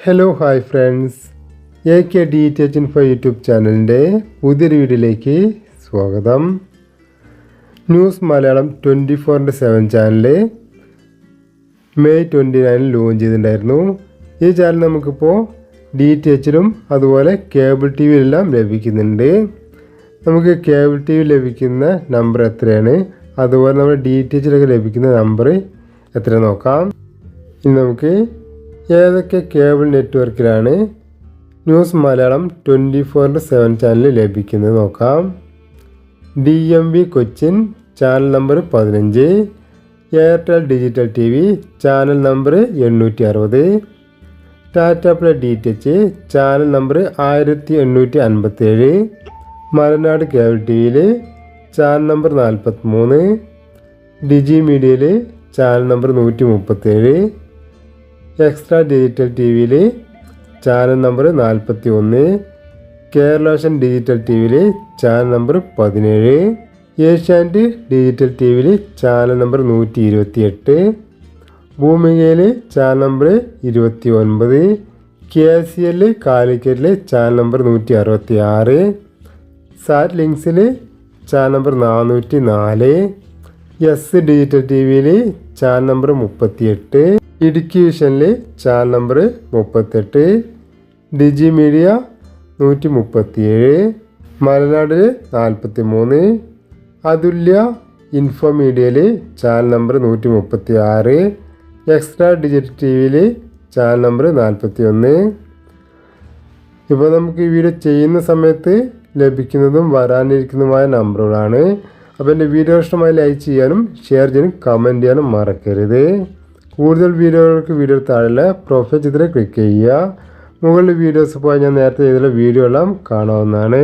Hello hi friends, AKDTH Info YouTube ചാനലിൻ്റെ പുതിയൊരു വീഡിയോയിലേക്ക് സ്വാഗതം. News Malayalam 24/7 channel May 29 launch ചെയ്തിട്ടുണ്ടായിരുന്നു. ഈ ചാനൽ നമുക്കിപ്പോൾ DTHലും അതുപോലെ കേബിൾ ടി വിയിലെല്ലാം ലഭിക്കുന്നുണ്ട്. നമുക്ക് കേബിൾ ടി വി ലഭിക്കുന്ന നമ്പർ എത്രയാണ്, അതുപോലെ നമ്മുടെ DTHലൊക്കെ ലഭിക്കുന്ന നമ്പർ എത്ര നോക്കാം. ഇനി നമുക്ക് ഏതൊക്കെ കേബിൾ നെറ്റ്വർക്കിലാണ് ന്യൂസ് മലയാളം 24/7 ചാനൽ ലഭിക്കുന്നത് നോക്കാം. DMV Cochin channel number 15, Airtel digital TV channel number 860, Tata play DTH channel number 1857, Malanad cable TVയിൽ ചാനൽ നമ്പർ 43, ഡിജി മീഡിയയിൽ ചാനൽ നമ്പർ 137, എക്സ്ട്രാ ഡിജിറ്റൽ TVയിൽ ചാനൽ നമ്പർ 41, കേരളാഷൻ ഡിജിറ്റൽ TVയിൽ ചാനൽ നമ്പർ 17, ഏഷ്യാനെറ്റ് ഡിജിറ്റൽ TVയിൽ ചാനൽ നമ്പർ 128, ഭൂമികയിൽ channel number 29, KCL കാലിക്കറ്റിൽ channel number 166, sat ലിങ്ക്സിൽ channel number 404, S digital TVയിൽ ചാനൽ നമ്പർ 38, ഇടുക്കി വിഷനിൽ ചാനൽ നമ്പർ 38, ഡിജി മീഡിയ 137, മലനാടിൽ 43, അതുല്യ ഇൻഫോ മീഡിയയിൽ ചാനൽ നമ്പർ 136, എക്സ്ട്രാ ഡിജിറ്റൽ TVയിൽ ചാനൽ നമ്പർ 41. ഇപ്പോൾ നമുക്ക് ഈ വീഡിയോ ചെയ്യുന്ന സമയത്ത് ലഭിക്കുന്നതും വരാനിരിക്കുന്നതുമായ നമ്പറുകളാണ്. അപ്പോൾ എൻ്റെ വീഡിയോ ഇഷ്ടമായി ലൈക്ക് ചെയ്യാനും ഷെയർ ചെയ്യാനും കമൻറ്റ് ചെയ്യാനും മറക്കരുത്. കൂടുതൽ വീഡിയോകൾക്ക് വീഡിയോ താഴെ പ്രൊഫൈൽ ചിത്രം ക്ലിക്ക് ചെയ്യുക. മുകളിൽ വീഡിയോസ് പോയി ഞാൻ നേരത്തെ ചെയ്തുള്ള വീഡിയോ എല്ലാം കാണാവുന്നതാണ്.